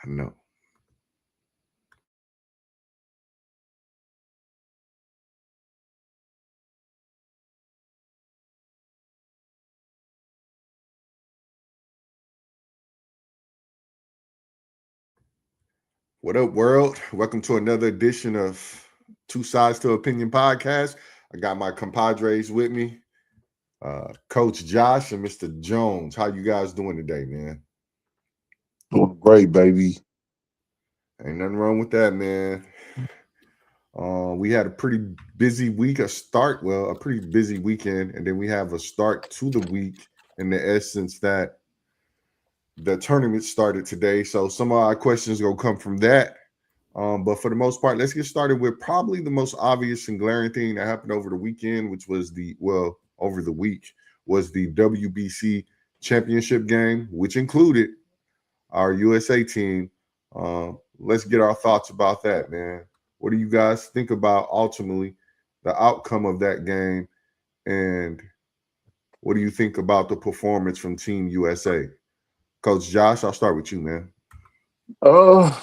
I know. What up, world? Welcome to another edition of Two Sides to Opinion podcast. I got my compadres with me, Coach Josh and Mr. Jones. How you guys doing today, man? Doing great, baby. Ain't nothing wrong with that, man. We had a pretty busy week, a pretty busy weekend, and then we have a start to the week in the essence that the tournament started today. So some of our questions gonna come from that. But for the most part, let's get started with probably the most obvious and glaring thing that happened over the weekend, which was over the week, was the WBC championship game, which included our USA team. Let's get our thoughts about that, man. What do you guys think about ultimately the outcome of that game? And what do you think about the performance from Team USA? Coach Josh, I'll start with you, man. Uh,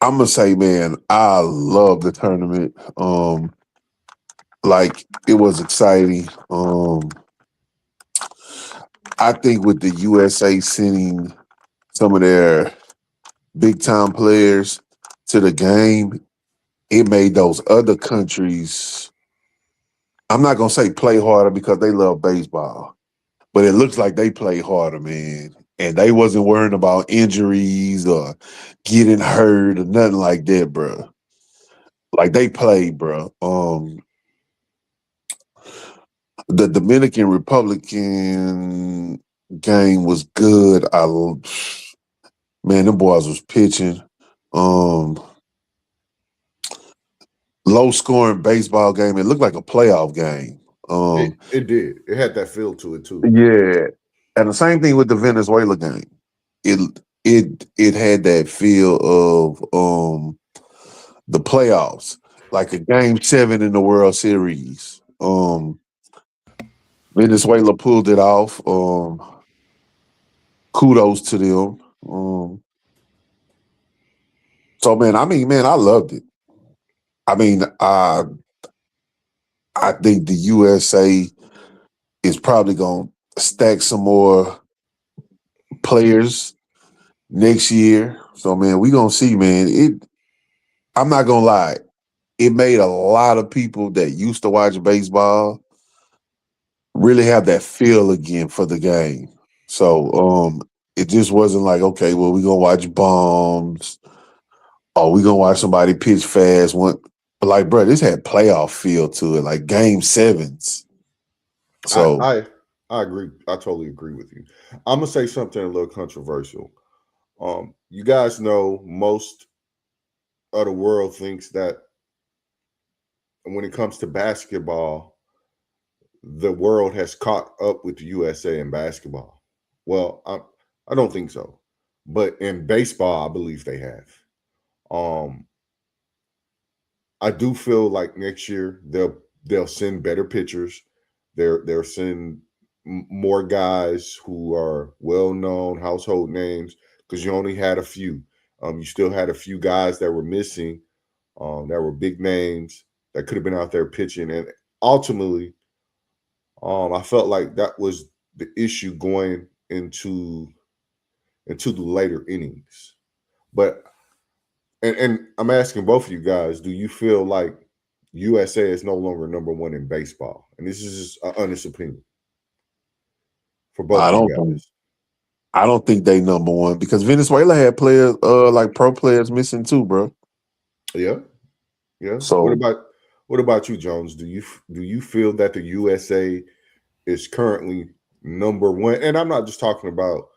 I'm gonna say, man, I love the tournament. Like it was exciting. I think with the USA sending some of their big time players to the game, it made those other countries. I'm not gonna say play harder because they love baseball, but it looks like they play harder, man. And they wasn't worrying about injuries or getting hurt or nothing like that, bro. Like they played, bro. The Dominican Republican game was good. Man, them boys was pitching. Um, Low scoring baseball game. It looked like a playoff game. It did. It had that feel to it too. Yeah, and the same thing with the Venezuela game. It had that feel of the playoffs, like a game 7 in the World Series. Venezuela pulled it off. Kudos to them. So man, I mean, man, I loved it. I mean, I think the USA is probably gonna stack some more players next year. So man, we gonna see, man. I'm not gonna lie, it made a lot of people that used to watch baseball really have that feel again for the game. So it just wasn't like, okay, well, we're gonna watch bombs or we're gonna watch somebody pitch fast. But like, bro, this had playoff feel to it, like game 7s. I So I I agree. I totally agree with you. I'm gonna say something a little controversial. You guys know most of the world thinks that when it comes to basketball, the world has caught up with the USA in basketball. Well, I don't think so, but in baseball, I believe they have. Um, I do feel like next year they'll send better pitchers. They'll send more guys who are well known household names because you only had a few. You still had a few guys that were missing, that were big names that could have been out there pitching, and ultimately, I felt like that was the issue going into the later innings. But and I'm asking both of you guys, do you feel like USA is no longer number one in baseball? And this is just an honest opinion for both I of you don't think guys. I don't think they number one because Venezuela had players, like pro players missing too, bro. Yeah, yeah. So What about you, Jones? Do you feel that the USA is currently number one? And I'm not just talking about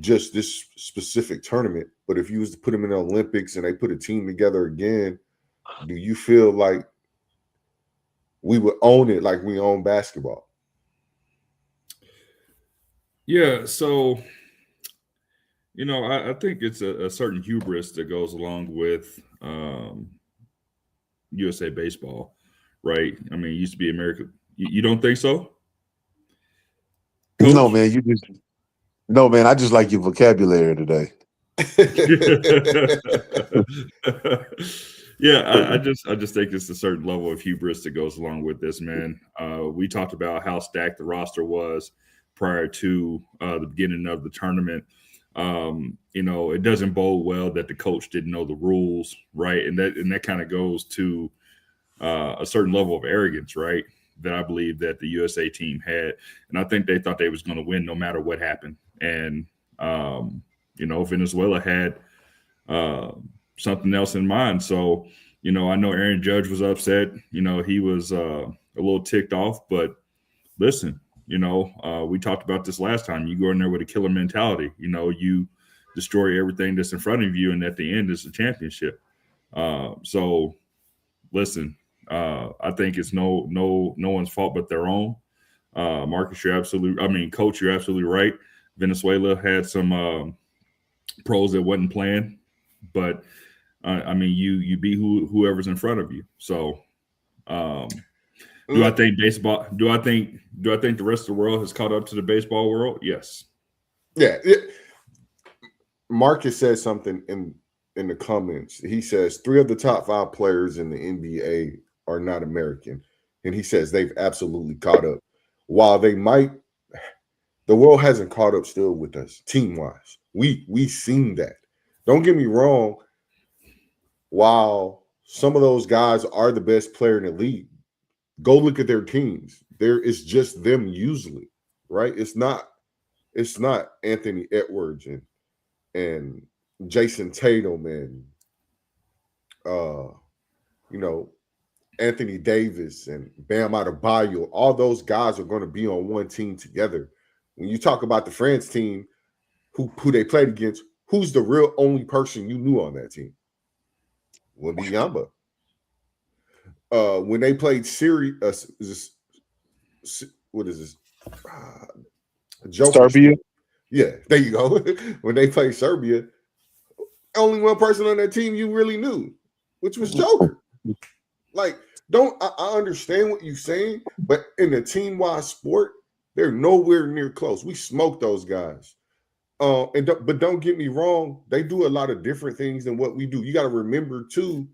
just this specific tournament, but if you was to put them in the Olympics and they put a team together again, do you feel like we would own it like we own basketball? Yeah, so I think it's a certain hubris that goes along with USA baseball, right? I mean, it used to be America. You don't think so, no Coach? man, no man, I just like your vocabulary today. Yeah, I just think it's a certain level of hubris that goes along with this, man. We talked about how stacked the roster was prior to the beginning of the tournament. It doesn't bode well that the coach didn't know the rules, right? And that kind of goes to a certain level of arrogance, right? That I believe that the USA team had, and I think they thought they was going to win no matter what happened. And Venezuela had something else in mind. So, I know Aaron Judge was upset. He was a little ticked off. But listen, we talked about this last time. You go in there with a killer mentality. You destroy everything that's in front of you, and at the end, it's a championship. So, listen, I think it's no one's fault but their own. Marcus, Coach, you're absolutely right. Venezuela had some pros that wasn't playing, but you beat whoever's in front of you. So, do I think baseball? Do I think the rest of the world has caught up to the baseball world? Yes. Yeah. Marcus said something in the comments. He says 3 of the top 5 players in the NBA are not American, and he says they've absolutely caught up. While they might, the world hasn't caught up still with us team wise. We seen that. Don't get me wrong. While some of those guys are the best player in the league, go look at their teams. It's just them usually, right? It's not Anthony Edwards and Jason Tatum and Anthony Davis and Bam Adebayo. All those guys are going to be on one team together. When you talk about the France team, who they played against, who's the real only person you knew on that team? Wembanyama. When they played Syria, what is this? Serbia. Yeah, there you go. When they played Serbia, only one person on that team you really knew, which was Joker. Like, I understand what you're saying, but in a team-wide sport, they're nowhere near close. We smoked those guys. But don't get me wrong, they do a lot of different things than what we do. You got to remember too,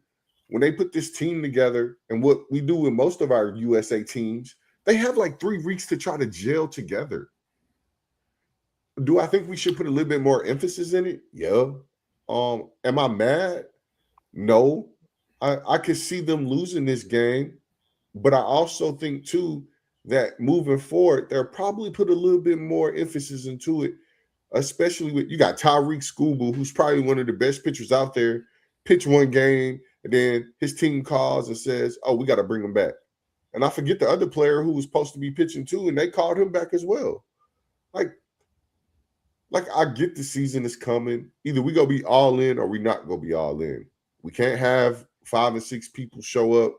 when they put this team together, and what we do with most of our USA teams, they have like 3 weeks to try to gel together. Do I think we should put a little bit more emphasis in it? Yeah. Am I mad? No. I could see them losing this game, but I also think too that moving forward, they'll probably put a little bit more emphasis into it, especially with you got Tyreek Schoolboy, who's probably one of the best pitchers out there, pitch one game, and then his team calls and says, "Oh, we got to bring him back." And I forget the other player who was supposed to be pitching too, and they called him back as well. Like I get the season is coming. Either we gonna be all in or we not gonna be all in. We can't have 5 and 6 people show up,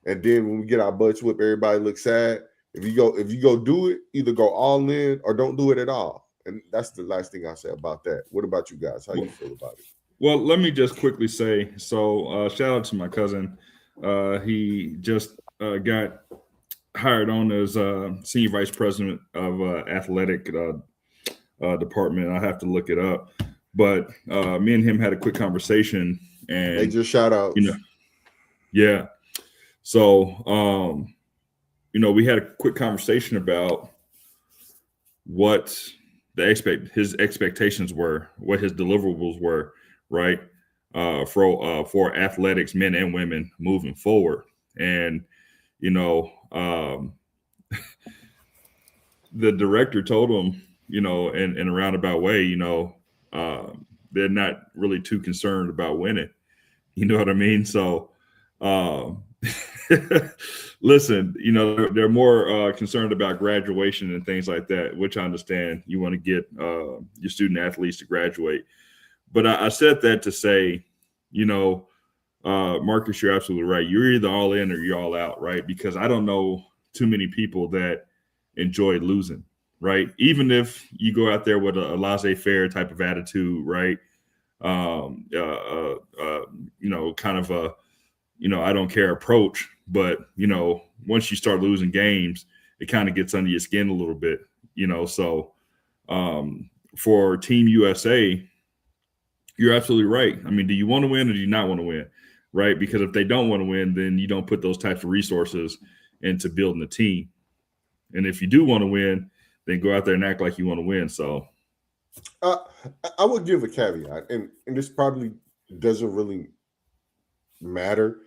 and then when we get our butts whipped, everybody looks sad. If you go do it, either go all in or don't do it at all. And that's the last thing I say about that. What about you guys? How you feel about it? Well, let me just quickly say, so shout out to my cousin. He just got hired on as senior vice president of athletic department. I have to look it up, but me and him had a quick conversation, and they just shout out, yeah. So we had a quick conversation about what his expectations were, what his deliverables were, right? For athletics, men and women, moving forward, and the director told him, in a roundabout way, they're not really too concerned about winning. You know what I mean? So, listen, they're more concerned about graduation and things like that, which I understand. You want to get your student athletes to graduate. But I said that to say, Marcus, you're absolutely right. You're either all in or you're all out, right? Because I don't know too many people that enjoy losing, right? Even if you go out there with a laissez-faire type of attitude, right? Kind of a, I don't care approach. But, once you start losing games, it kind of gets under your skin a little bit, So for Team USA, You're absolutely right. I mean, do you want to win or do you not want to win? Right? Because if they don't want to win, then you don't put those types of resources into building a team. And if you do want to win, then go out there and act like you want to win. So Uh, I would give a caveat, and this probably doesn't really matter.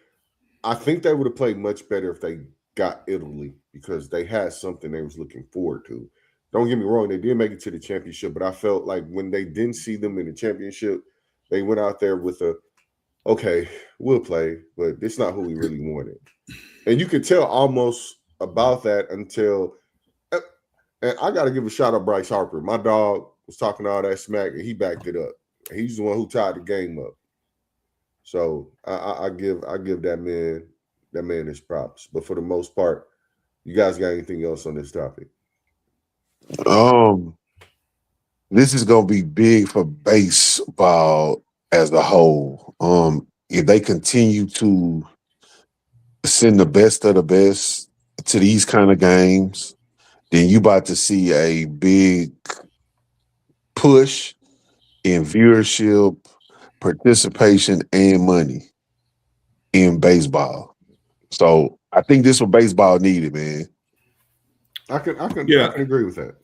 I think they would have played much better if they got Italy because they had something they was looking forward to. Don't get me wrong, they did make it to the championship, but I felt like when they didn't see them in the championship, they went out there with a okay, we'll play, but it's not who we really wanted. And you could tell almost about that until and I gotta give a shout out Bryce Harper. My dog was talking all that smack and he backed it up. He's the one who tied the game up. So I give that man his props. But for the most part, you guys got anything else on this topic? Um, this is gonna be big for baseball as a whole. If they continue to send the best of the best to these kind of games, then you about to see a big push in viewership, participation, and money in baseball. So I think this what baseball needed, man. I can yeah. agree with that.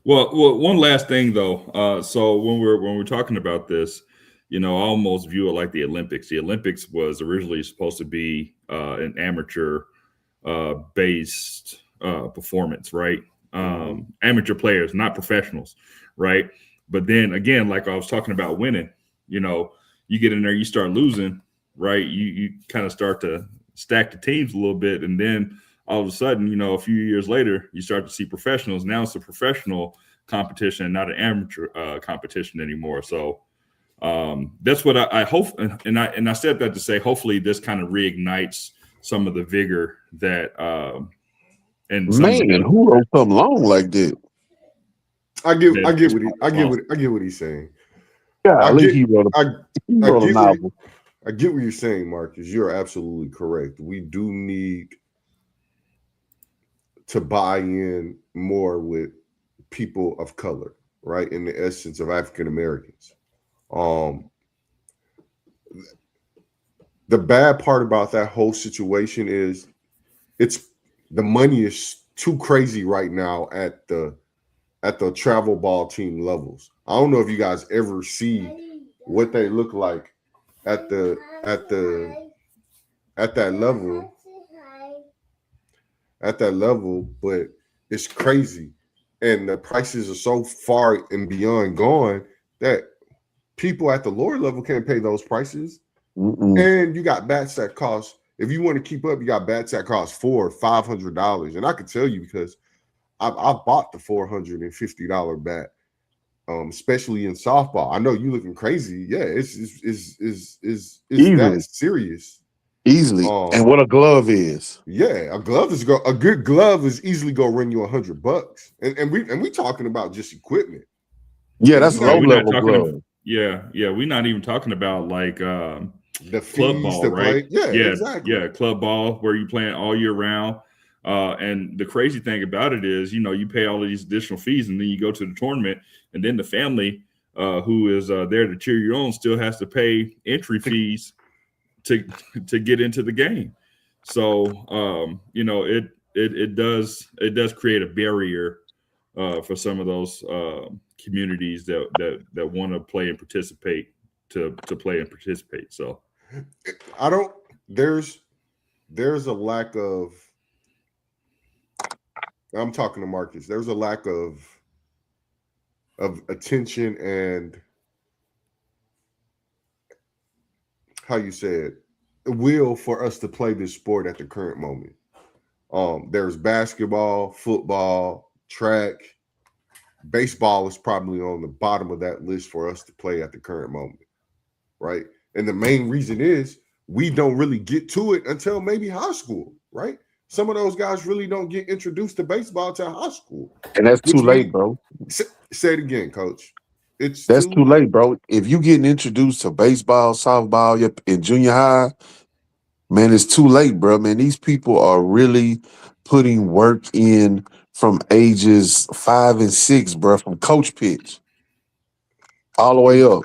Well, one last thing though. So when we're talking about this, I almost view it like the Olympics. The Olympics was originally supposed to be an amateur based performance, right? Amateur players, not professionals, right? But then again, like I was talking about winning, you get in there, you start losing, right? You kind of start to stack the teams a little bit, and then all of a sudden, a few years later, you start to see professionals. Now it's a professional competition, not an amateur competition anymore. So that's what I hope, and I said that to say, hopefully, this kind of reignites some of the vigor that and some of Man, who wrote something long like that? I get what he's saying. Golly, he I wrote a novel. I get what you're saying, Marcus. You're absolutely correct. We do need to buy in more with people of color, right? In the essence of African Americans. The bad part about that whole situation is it's the money is too crazy right now at the travel ball team levels. I don't know if you guys ever see what they look like at that level. At that level, but it's crazy. And the prices are so far and beyond gone that people at the lower level can't pay those prices. And you got bats that cost, if you want to keep up, you got bats that cost $400-$500. And I can tell you because I bought the $450 bat, especially in softball. I know you looking crazy. Yeah, it's that serious. Easily. And what a glove is. Yeah, a good glove is easily gonna run you $100. And we talking about just equipment. Yeah, that's low level glove. We're not even talking about like the club ball, right? Exactly. Yeah, club ball where you playing all year round. And the crazy thing about it is, you pay all of these additional fees, and then you go to the tournament, and then the family who is there to cheer you on still has to pay entry fees to get into the game. So it does create a barrier for some of those communities that want to play and participate to play and participate. So there's a lack of, I'm talking to Marcus, there's a lack of attention and how you say it, will for us to play this sport at the current moment. There's basketball, football, track, baseball is probably on the bottom of that list for us to play at the current moment, right? And the main reason is we don't really get to it until maybe high school, right? Some of those guys really don't get introduced to baseball till high school. And that's too late, bro. Say it again, Coach. That's too late, bro. If you getting introduced to baseball, softball in junior high, man, it's too late, bro. Man, these people are really putting work in from ages 5 and 6, bro, from coach pitch all the way up.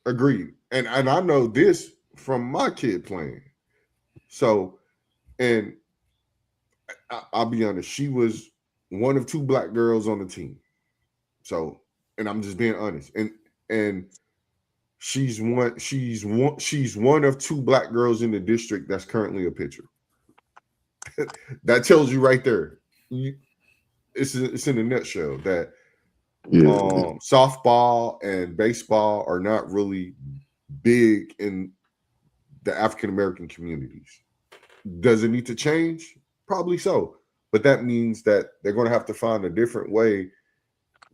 Agreed. And I know this from my kid playing. So, and I'll be honest, she was one of two black girls on the team. So, and I'm just being honest. And she's one of two black girls in the district that's currently a pitcher. That tells you right there. It's in a nutshell that softball and baseball are not really big in the African American communities. Does it need to change? Probably so. But that means that they're going to have to find a different way,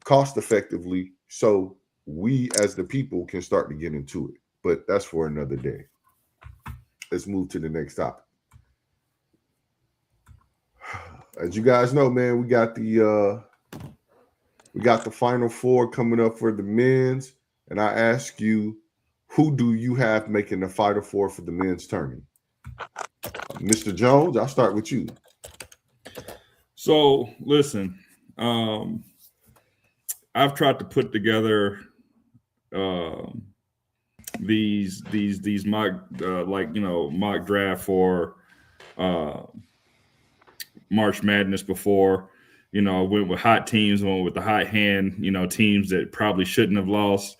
cost effectively, so we as the people can start to get into it. But that's for another day. Let's move to the next topic. As you guys know, man, we got the Final Four coming up for the men's, and I ask you, who do you have making the Final Four for the men's tournament? Mr. Jones, I'll start with you. So listen, I've tried to put together these mock mock draft for March Madness before. I went with hot teams, went with the hot hand. Teams that probably shouldn't have lost,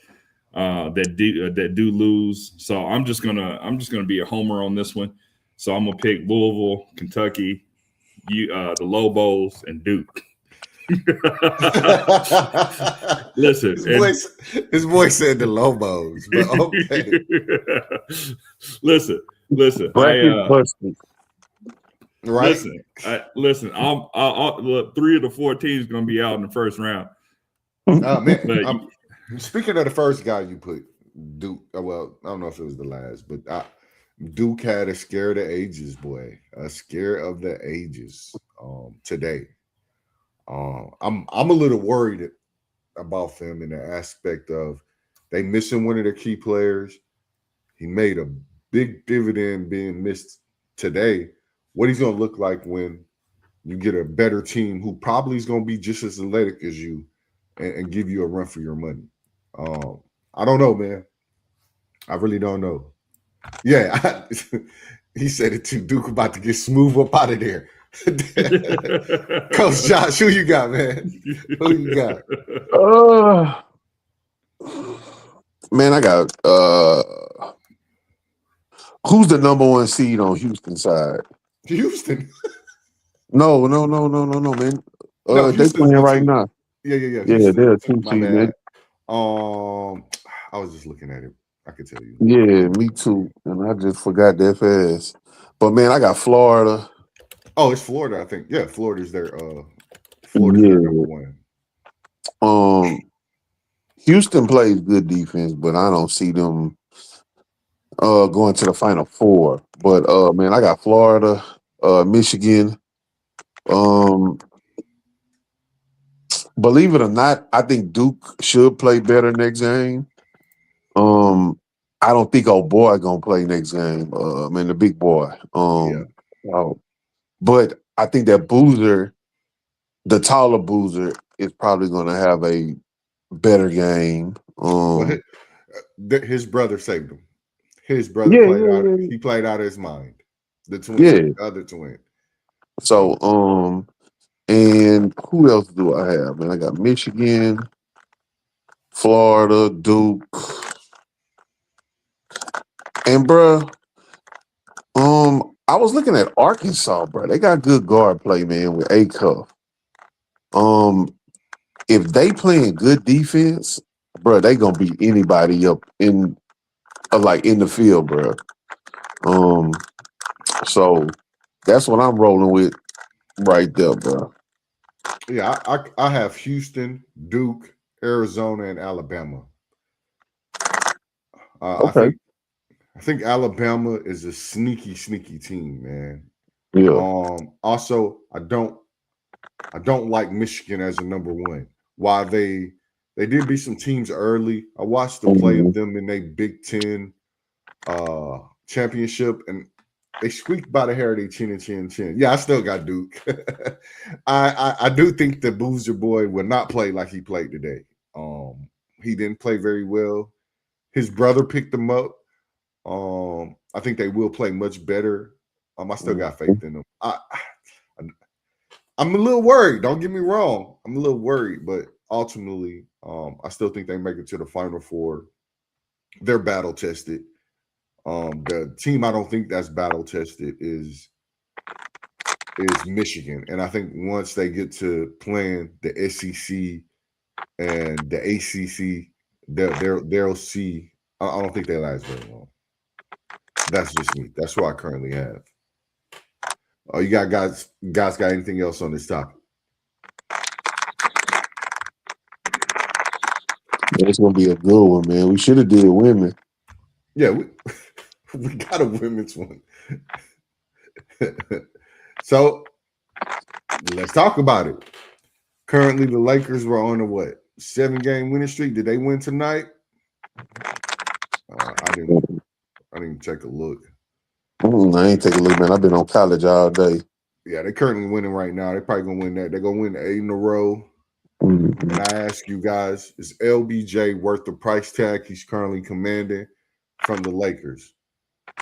that do lose. So I'm just gonna be a homer on this one. So I'm gonna pick Louisville, Kentucky, the Lobos, and Duke. Listen, his voice said the Lobos, but okay. listen. Right? Listen. I'll 3 of the 4 teams gonna be out in the first round. Man, speaking of the first guy you put, Duke. Well, I don't know if it was the last, but Duke had a scare of the ages, boy. A scare of the ages today. I'm a little worried about them in the aspect of they missing one of their key players. He made a big dividend being missed today. What he's going to look like when you get a better team who probably is going to be just as athletic as you and give you a run for your money. I don't know, man. I really don't know. Yeah, he said it too. Duke about to get smooth up out of there. Coach Josh, who you got, man? Who you got? Man, I got who's the number 1 seed on Houston side? Houston. No, man. No, they playing right now. Yeah. Yeah, they're a 2 seed, man. I was just looking at it. I could tell you. Yeah, me too. And I just forgot that fast. But man, I got Florida. Oh, it's Florida, I think. Yeah, Florida's their their number 1. Houston plays good defense, but I don't see them going to the Final Four. But man, I got Florida, Michigan. Believe it or not, I think Duke should play better next game. I don't think old boy gonna play next game. Man, the big boy. But I think that Boozer, the taller Boozer, is probably gonna have a better game. His brother saved him. His brother played out. Yeah. He played out of his mind. The twin, the other twin. So, and who else do I have? Man, I got Michigan, Florida, Duke, and bruh, I was looking at Arkansas, bro. They got good guard play, man, with A-Cuff. If they playing good defense, bro, they gonna beat anybody up in the field, bro. So that's what I'm rolling with right there, bro. Yeah, I have Houston, Duke, Arizona, and Alabama. Okay. I think Alabama is a sneaky team, man. Yeah. Also, I don't like Michigan as a number 1. While they did beat some teams early, I watched the play of them in a Big Ten championship, and they squeaked by the hair of their chin. Yeah, I still got Duke. I do think the Boozer boy will not play like he played today. He didn't play very well. His brother picked them up. I think they will play much better. I still got faith in them. I'm a little worried. Don't get me wrong. I'm a little worried, but ultimately, I still think they make it to the Final Four. They're battle tested. The team I don't think that's battle tested is Michigan, and I think once they get to playing the SEC and the ACC, they'll see. I don't think they last very long. That's just me. That's what I currently have. Oh, you got guys got anything else on this topic? It's gonna be a good one, man. We should have did women. Yeah, we got a women's one. So let's talk about it. Currently, the Lakers were on a 7-game winning streak. Did they win tonight? I didn't take a look. I ain't take a look, man. I've been on college all day. Yeah, they're currently winning right now. They're probably gonna win that. They're gonna win 8 in a row. And I ask you guys, is LBJ worth the price tag he's currently commanding from the Lakers?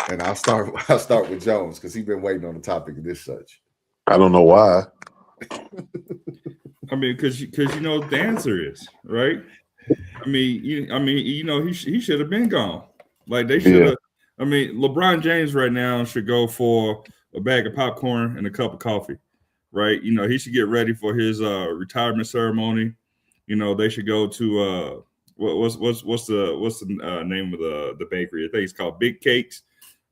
And I'll start with Jones because he's been waiting on the topic of this such. I don't know why. I mean, because you know what the answer is, right? I mean, he should have been gone. Like they should have. Yeah. I mean, LeBron James right now should go for a bag of popcorn and a cup of coffee, right? You know, he should get ready for his retirement ceremony. You know, they should go to what's the name of the bakery? I think it's called Big Cakes,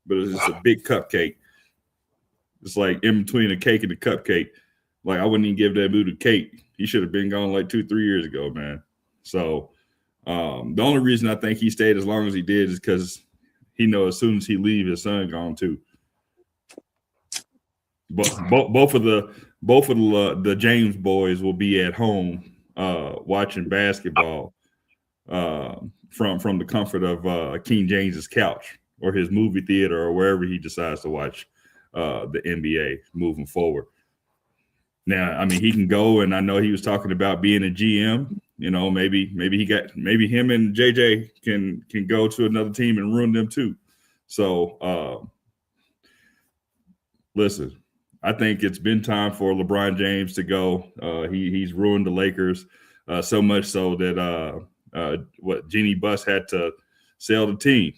but it's just a big cupcake. It's like in between a cake and a cupcake. Like I wouldn't even give that dude a cake. He should have been gone like 2-3 years ago, man. So the only reason I think he stayed as long as he did is because he knows as soon as he leaves, his son gone too. But both of the James boys will be at home watching basketball from the comfort of King James's couch or his movie theater or wherever he decides to watch the NBA moving forward. Now, I mean, he can go, and I know he was talking about being a GM. You know, maybe him and JJ can go to another team and ruin them too. So, listen, I think it's been time for LeBron James to go. He's ruined the Lakers so much so that Jeannie Buss had to sell the team.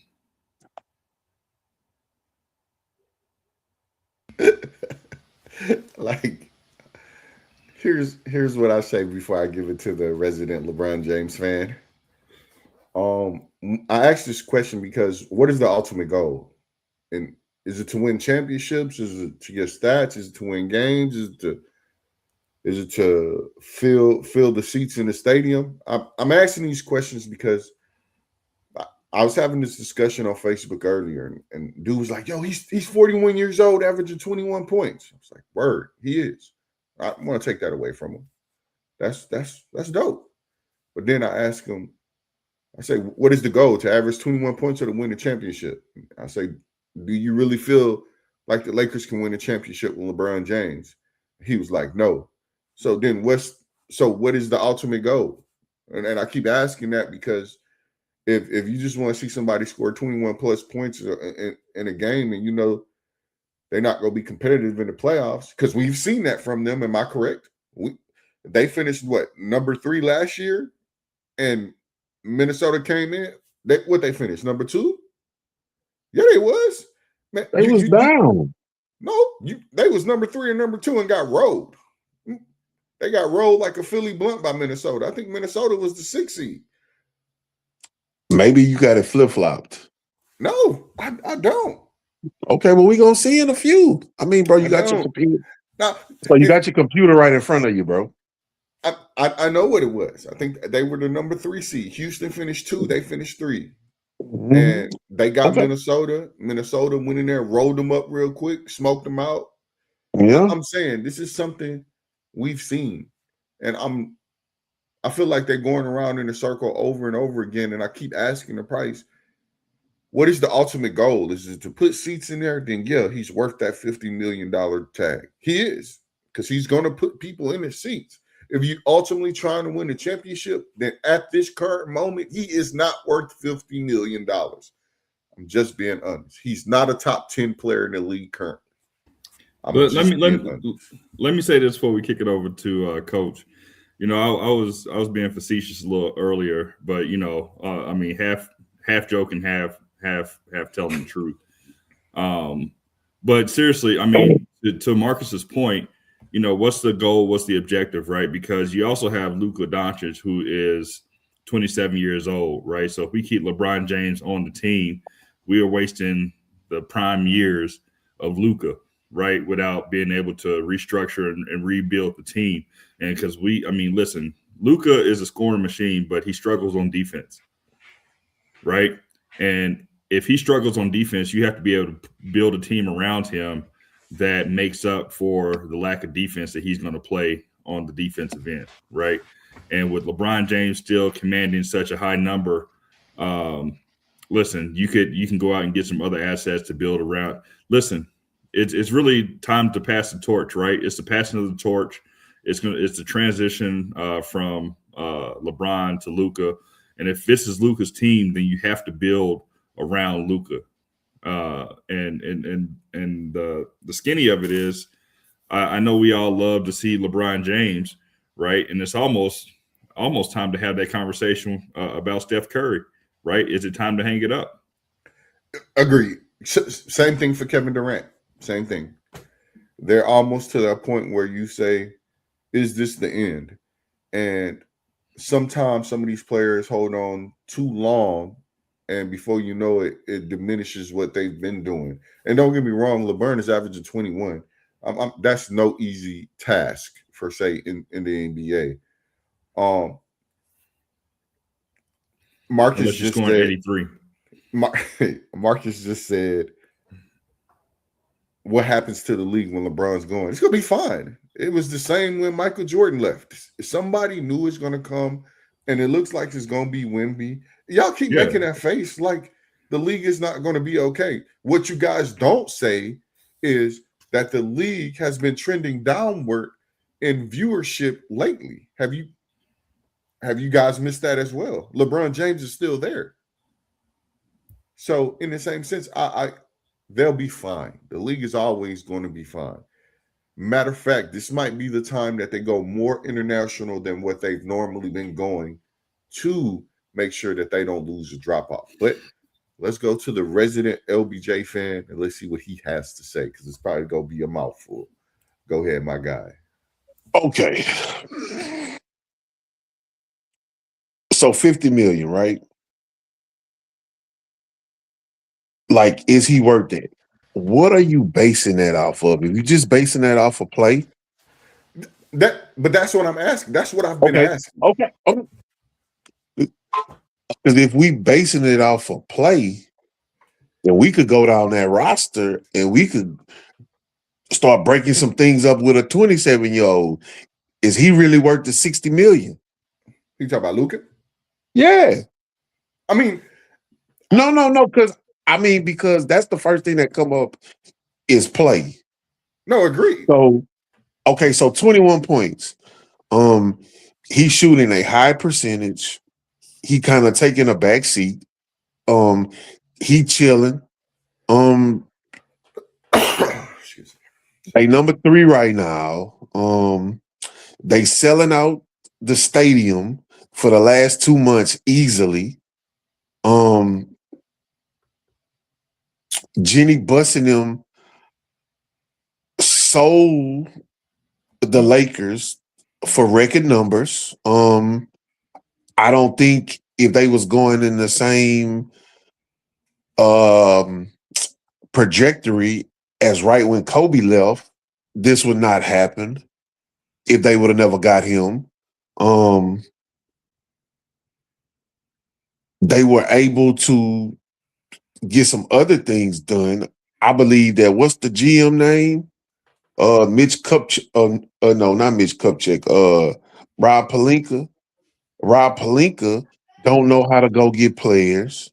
Like, here's what I say before I give it to the resident LeBron James fan. I asked this question because what is the ultimate goal? And is it to win championships? Is it to get stats? Is it to win games? Is it to fill the seats in the stadium? I'm asking these questions because I was having this discussion on Facebook earlier, and dude was like, "Yo, he's 41 years old, averaging 21 points." I was like, "Word, he is." I want to take that away from him. That's dope. But then I ask him, I say, "What is the goal? To average 21 points or to win the championship?" I say, "Do you really feel like the Lakers can win a championship with LeBron James?" He was like, "No." So then what is the ultimate goal? And I keep asking that because if you just want to see somebody score 21 plus points in a game and you know they're not going to be competitive in the playoffs, because we've seen that from them, am I correct? They finished number 3 last year, and Minnesota came in. They finished number 2? Yeah, they was. Man, they was down. They was number 3 and number 2 and got rolled. They got rolled like a Philly blunt by Minnesota. I think Minnesota was the 6th seed. Maybe you got it flip-flopped. No, I don't. Okay, well, we're going to see in a few. I mean, bro, you got your computer. So you got your computer right in front of you, bro. I know what it was. I think they were the number 3 seed. Houston finished 2. They finished 3. Mm-hmm. And they got Minnesota. Minnesota went in there, rolled them up real quick, smoked them out. Yeah. I'm saying this is something we've seen. And I feel like they're going around in a circle over and over again. And I keep asking the price. What is the ultimate goal? Is it to put seats in there? Then, yeah, he's worth that $50 million tag. He is, because he's going to put people in his seats. If you ultimately trying to win a championship, then at this current moment, he is not worth $50 million. I'm just being honest. He's not a top 10 player in the league currently. I'm But just being honest. let me say this before we kick it over to Coach. You know, I was being facetious a little earlier, but you know, I mean, half joking, half telling the truth. But seriously, I mean, to Marcus's point, you know, what's the goal? What's the objective, right? Because you also have Luka Doncic, who is 27 years old, right? So if we keep LeBron James on the team, we are wasting the prime years of Luka, right? Without being able to restructure and rebuild the team. And because I mean, listen, Luka is a scoring machine, but he struggles on defense, right? And if he struggles on defense, you have to be able to build a team around him that makes up for the lack of defense that he's going to play on the defensive end, right? And with LeBron James still commanding such a high number, listen, you can go out and get some other assets to build around. Listen, it's really time to pass the torch, right? It's the passing of the torch. It's the transition from LeBron to Luka. And if this is Luka's team, then you have to build around Luka. And the skinny of it is, I know we all love to see LeBron James, right? And it's almost time to have that conversation about Steph Curry, right? Is it time to hang it up? Agreed. Same thing for Kevin Durant. Same thing. They're almost to that point where you say, is this the end? And sometimes some of these players hold on too long, and before you know it, it diminishes what they've been doing. And don't get me wrong, LeBron is averaging 21. That's no easy task for say in the NBA. Marcus Unless you're just scoring said 83. Marcus just said, what happens to the league when LeBron's going? It's gonna be fine. It was the same when Michael Jordan left. Somebody knew it's gonna come, and it looks like it's gonna be Wemby. Y'all keep making that face like the league is not gonna be okay. What you guys don't say is that the league has been trending downward in viewership lately. Have you guys missed that as well? LeBron James is still there. So in the same sense, they'll be fine. The league is always going to be fine. Matter of fact, this might be the time that they go more international than what they've normally been going to make sure that they don't lose a drop off. But let's go to the resident LBJ fan and let's see what he has to say, because it's probably going to be a mouthful. Go ahead, my guy. Okay. So 50 million, right? Like, is he worth it? What are you basing that off of? If you're just basing that off of play? But that's what I'm asking. That's what I've been asking. Okay. Because if we basing it off of play, then we could go down that roster and we could start breaking some things up with a 27-year-old. Is he really worth the 60 million? You talking about Luka? Yeah. I mean, no, because that's the first thing that come up is play. No, agreed. So, okay, so 21 points. He's shooting a high percentage. He kind of taking a back seat. He chilling. They number 3 right now. They selling out the stadium for the last 2 months easily. Jenny busting them sold the Lakers for record numbers. I don't think if they was going in the same trajectory as right when Kobe left, this would not happen if they would have never got him. They were able to get some other things done. I believe that what's the GM name? Mitch Kupchak. No, not Mitch Kupchak. Rob Pelinka. Rob Pelinka don't know how to go get players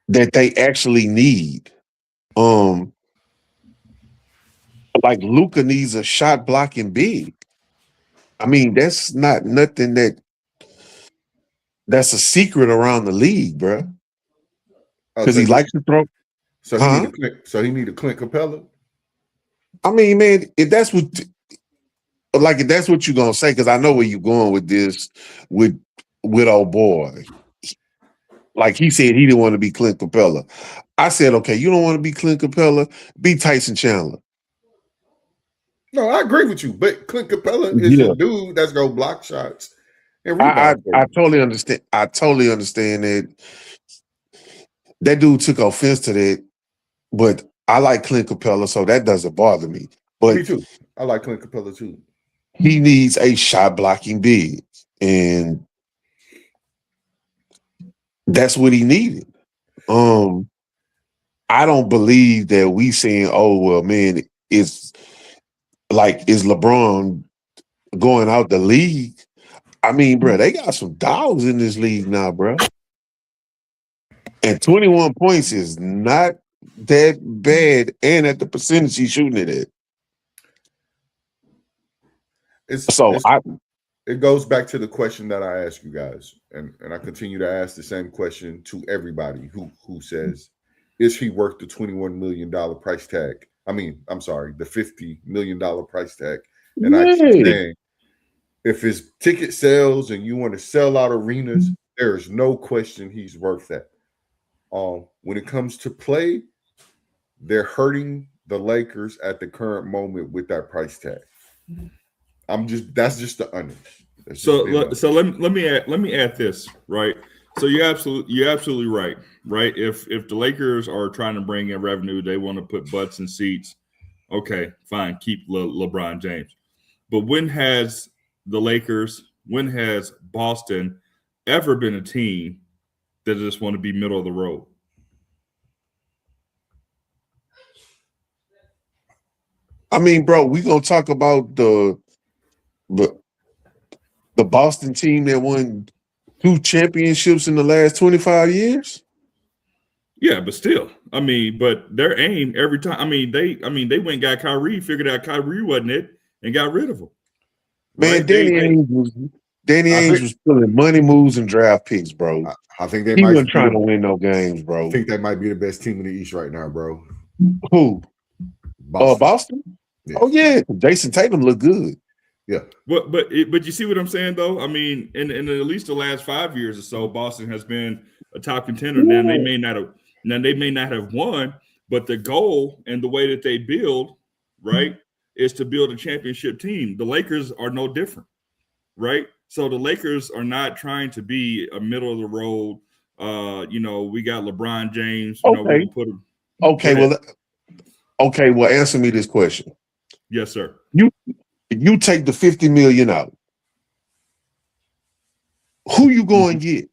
that they actually need. Like Luka needs a shot blocking big. I mean, that's not nothing that's a secret around the league, bro. Oh, Because he likes to throw. So he need a Clint. So he need a Clint Capella. I mean, man, if that's what you're gonna say, because I know where you're going with this, with old boy. Like he said, he didn't want to be Clint Capella. I said, okay, you don't want to be Clint Capella, be Tyson Chandler. No, I agree with you, but Clint Capella is a Yeah. dude that's gonna block shots and I rebound for you. totally understand. I totally understand that dude took offense to that, but I like Clint Capella, so that doesn't bother me. Me But too. I like Clint Capella too. he needs a shot blocking big, and that's what he needed. I don't believe that we saying, oh well, man, is LeBron going out the league? I mean, bro, they got some dogs in this league now, bro. And 21 points is not that bad, and at the percentage he's shooting it at. It goes back to the question that I asked you guys, and I continue to ask the same question to everybody who says, is he worth the $21 million price tag? I mean, I'm sorry, the $50 million price tag. And I keep saying, if his ticket sells and you want to sell out arenas, there is no question he's worth that. When it comes to play, they're hurting the Lakers at the current moment with that price tag. That's just the honest. So let me add this, right? So you're absolutely right. If the Lakers are trying to bring in revenue, they want to put butts in seats. Okay, fine, keep LeBron James. But when has Boston ever been a team that just want to be middle of the road? I mean, bro, we gonna talk about the Boston team that won 2 championships in the last 25 years. Yeah, but still, I mean, but their aim every time. They went and got Kyrie, figured out Kyrie wasn't it, and got rid of him. Man, right? Danny Ainge was pulling money moves and draft picks, bro. I think he wasn't trying to win no games, bro. I think that might be the best team in the East right now, bro. Who? Boston? Yeah. Oh yeah, Jason Tatum looked good. Yeah, but you see what I'm saying though? I mean, in at least the last 5 years or so, Boston has been a top contender. Yeah. Now they may not have won, but the goal and the way that they build, right, is to build a championship team. The Lakers are no different, right? So the Lakers are not trying to be a middle of the road. We got LeBron James. Okay. Well, answer me this question. Yes, sir. You take the $50 million out. Who you going to get?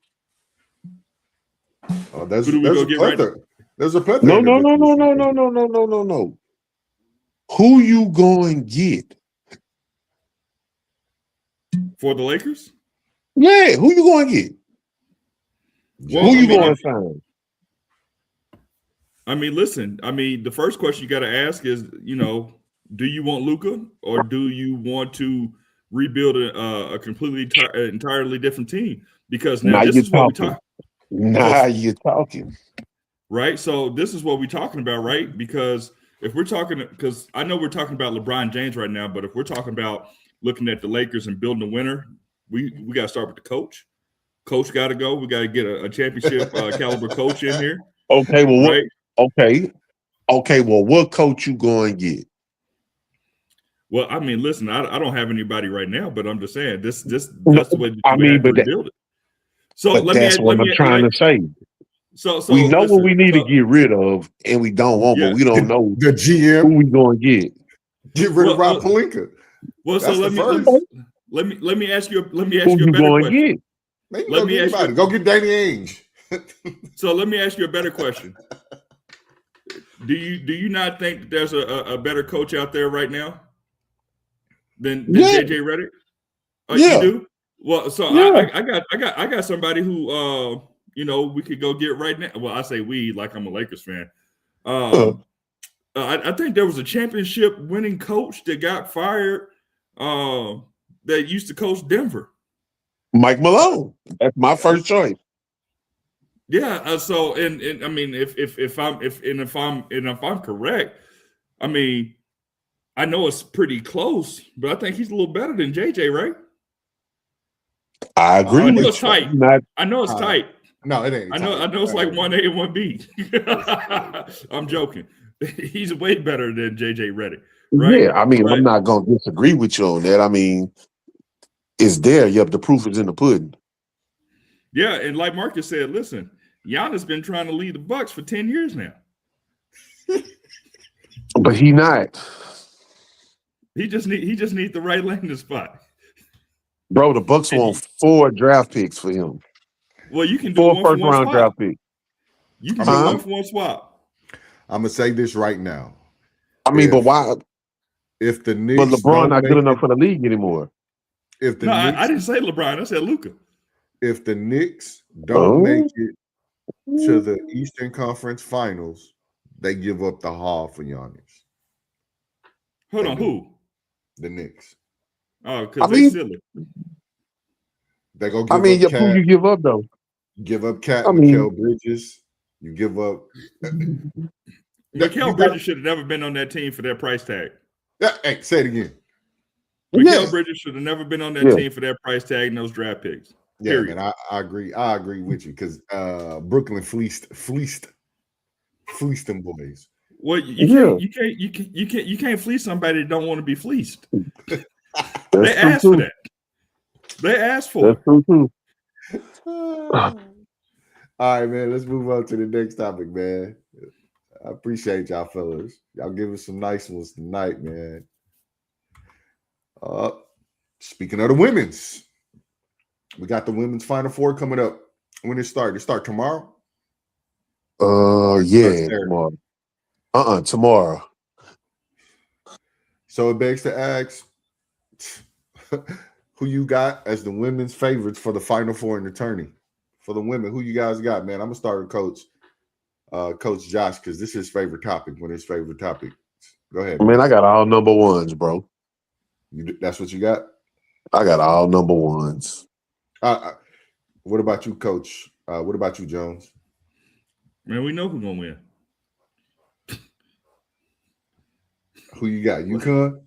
There's a plethora. There's a plethora. No. Who you going to get? For the Lakers? Yeah, who you going to get? Well, who you going to sign? I mean, listen. I mean, the first question you got to ask is, do you want Luka or do you want to rebuild a completely entirely different team? Because now this is what we talk. Now you're talking, right? So this is what we're talking about, right? Because if we're talking, because I know we're talking about LeBron James right now, but if we're talking about looking at the Lakers and building a winner, we got to start with the coach. Coach got to go. We got to get a championship caliber coach in here. Okay, well, right? Okay, well, what coach you going to get? Well, I mean, listen, I don't have anybody right now, but I'm just saying that's the way we have to rebuild it. So that's what I'm trying to say. So we know what we need to get rid of, and we don't want, but we don't know the GM who we going to get. Get rid of Rob Pelinka. Well, so let me ask you a better question. Let me ask you. Go get Danny Ainge. So let me ask you a better question. Do you not think that there's a better coach out there right now than JJ Redick? You do? Well, so I got somebody who we could go get right now. Well, I say we like I'm a Lakers fan. I think there was a championship winning coach that got fired that used to coach Denver. Mike Malone. That's my first choice. Yeah. So and I mean, if I'm correct, I mean, I know it's pretty close, but I think he's a little better than JJ, right? I agree I know with it's you. tight. Not, I know it's tight. No, it ain't. I know it's like 1A and 1B. I'm joking. He's way better than JJ Redick, right? yeah, I mean, But I'm not going to disagree with you on that. I mean, it's there. Yep, the proof is in the pudding. yeah, and like Marcus said, listen, Giannis been trying to lead the Bucks for 10 years now. But he not. He just need the right landing spot. Bro, the Bucks want 4 draft picks for him. Well, you can do 4 one for one first-round swap. draft picks. You can do one for one swap. I'm gonna say this right now. I mean, but why? If the But Knicks LeBron not good make enough it, for the league anymore. if the No, Knicks, I didn't say LeBron. I said Luka. if the Knicks don't make it to the Eastern Conference Finals, they give up the Hall for Giannis. Hold They on, do. who? The Knicks. Oh, because I they mean- silly. They go I give mean, up who Cat. you give up though? Give up Cat. I mean- Mikal Bridges. You give up. Mikal Bridges should have never been on that team for that price tag. Hey, say it again. Mikal Bridges should have never been on that Yeah. team for that price tag and those draft picks. Yeah, Period. man, I agree. I agree with you because Brooklyn fleeced them boys. Well, you can't fleece somebody that don't want to be fleeced. They asked for that. They asked for That's it. true too. All right, man. Let's move on to the next topic, man. I appreciate y'all fellas. Y'all give us some nice ones tonight, man. Speaking of the women's, we got the women's Final Four coming up. When it start? It start tomorrow? Yeah, Saturday. tomorrow. Tomorrow. So it begs to ask, who you got as the women's favorites for the Final Four in the tourney? For the women, who you guys got, man? I'm gonna start with Coach Josh, because this is his favorite topic. One of his favorite topics. Go ahead. Man, I got all number ones, bro. That's what you got? I got all number ones. What about you, Coach? What about you, Jones? Man, we know who's gonna win. Who you got? UConn?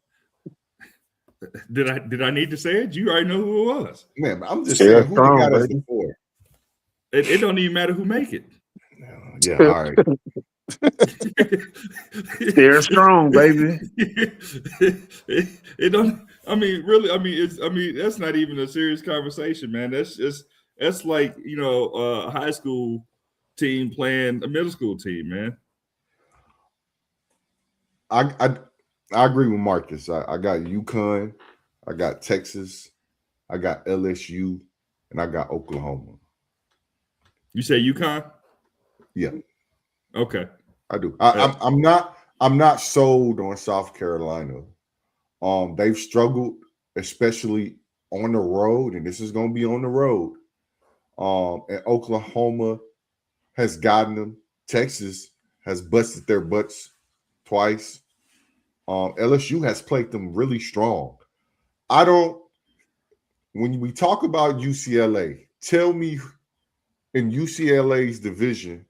Did I need to say it? You already know who it was. Man, I'm just saying who strong, you got as baby. the four. It don't even matter who make it. Yeah, all right. They're strong, baby. It don't. I mean, really. I mean, that's not even a serious conversation, man. That's like a high school team playing a middle school team, man. I agree with Marcus. I got UConn, I got Texas, I got LSU, and I got Oklahoma. You say UConn? Yeah, Okay. I do. I'm not sold on South Carolina. They've struggled, especially on the road, and this is going to be on the road. And Oklahoma has gotten them. Texas has busted their butts twice. LSU has played them really strong. When we talk about UCLA, tell me in UCLA's division,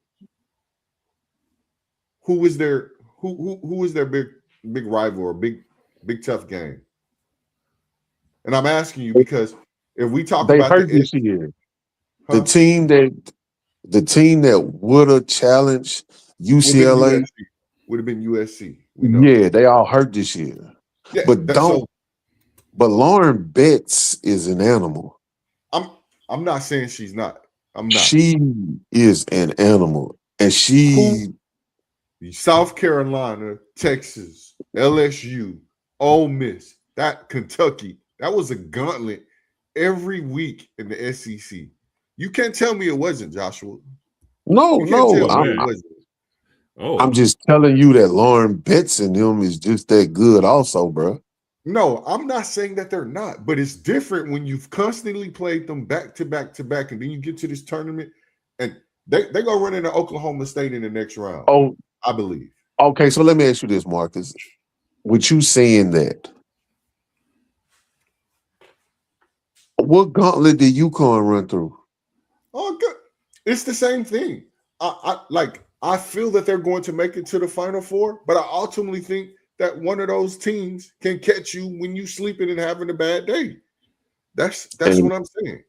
who is their big rival or big tough game? And I'm asking you because if we talk They about hurt this year. Huh? The team that would have challenged UCLA, would have been USC. We know. yeah, they all hurt this year. Yeah, But Lauren Betts is an animal. I'm not saying she's not. I'm not. She is an animal, and South Carolina, Texas, LSU, Ole Miss, that Kentucky, that was a gauntlet every week in the SEC. You can't tell me it wasn't, Joshua. No, Oh, I'm just telling you that Lauren Betts and them is just that good, also, bro. No, I'm not saying that they're not, but it's different when you've constantly played them back to back to back, and then you get to this tournament, and they go run into Oklahoma State in the next round. Oh, I believe. Okay, so let me ask you this, Marcus. With you saying that, what gauntlet did UConn run through? Oh, good. It's the same thing. I feel that they're going to make it to the Final Four, but I ultimately think that one of those teams can catch you when you sleeping and having a bad day. That's And what I'm saying.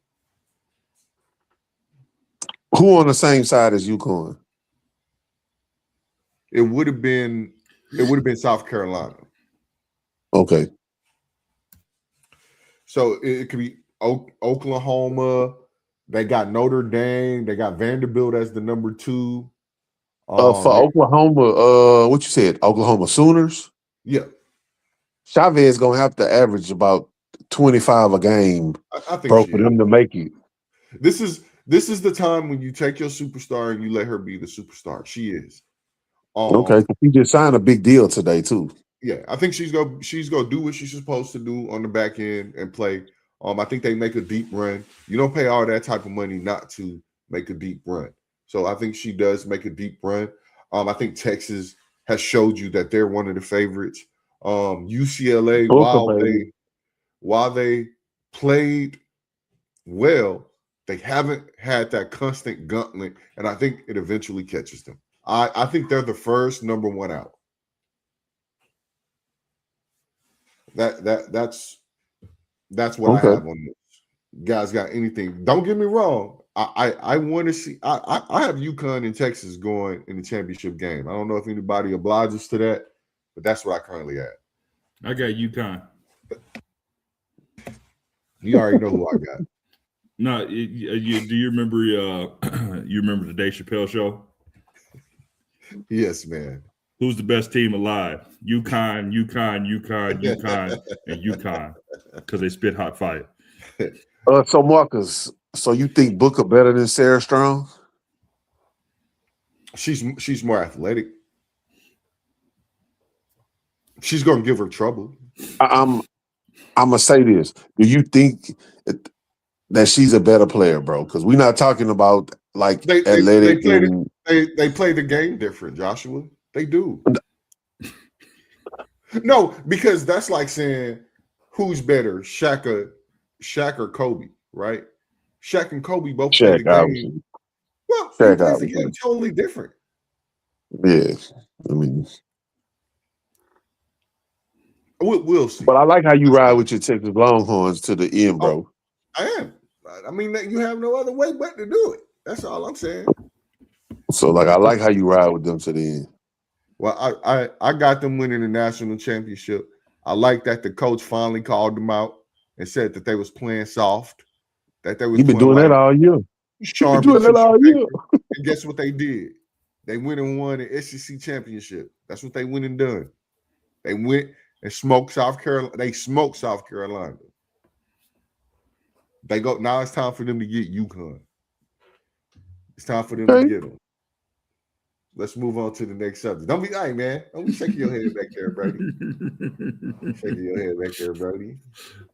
who on the same side as UConn? It would have been South Carolina. Okay. So it could be Oklahoma. They got Notre Dame. They got Vanderbilt as the number 2. For Oklahoma, what you said? Oklahoma Sooners? Yeah, Chavez gonna have to average about 25 a game, I think bro, she for is. them to make it. This is the time when you take your superstar and you let her be the superstar. She is. Okay, he just signed a big deal today too. Yeah, I think she's gonna do what she's supposed to do on the back end and play. I think they make a deep run. You don't pay all that type of money not to make a deep run. So I think she does make a deep run. I think Texas has showed you that they're one of the favorites. UCLA, while they played well, they haven't had that constant gauntlet, and I think it eventually catches them. I think they're the first number 1 out. That's what I Okay. have on this. You guys got anything? Don't get me wrong. I want to see. I have UConn and Texas going in the championship game. I don't know if anybody obliges to that, but that's what I currently have. I got UConn. You already know who I got. No, do you remember? You remember the Dave Chappelle show? Yes, man. Who's the best team alive? UConn, and UConn, because they spit hot fire. So Marcus, so you think Booker better than Sarah Strong? She's more athletic. She's gonna give her trouble. I'm gonna say this. Do you think that she's a better player, bro? Because we're not talking about like athletic they play the game different, Joshua. They do. No, because that's like saying who's better, Shaq or Kobe, right? Shaq and Kobe both play the game. Obviously. Well, he plays the game totally different. Yeah, I mean, we'll see. But I like how you ride with your Texas Longhorns to the end, bro. I am. I mean, you have no other way but to do it. That's all I'm saying. So, like, I like how you ride with them to the end. Well, I got them winning the national championship. I like that the coach finally called them out and said that they was playing soft. That they was. You've been doing that all year. Sharp doing that all year. And guess what they did? They went and won the SEC championship. That's what they went and done. They went and smoked South Carolina. They smoked South Carolina. They go now. It's time for them to get UConn. It's time for them to get them. Let's move on to the next subject. Don't be, hey man, don't be shaking your head back there, Brody. Shaking your head back there, Brody.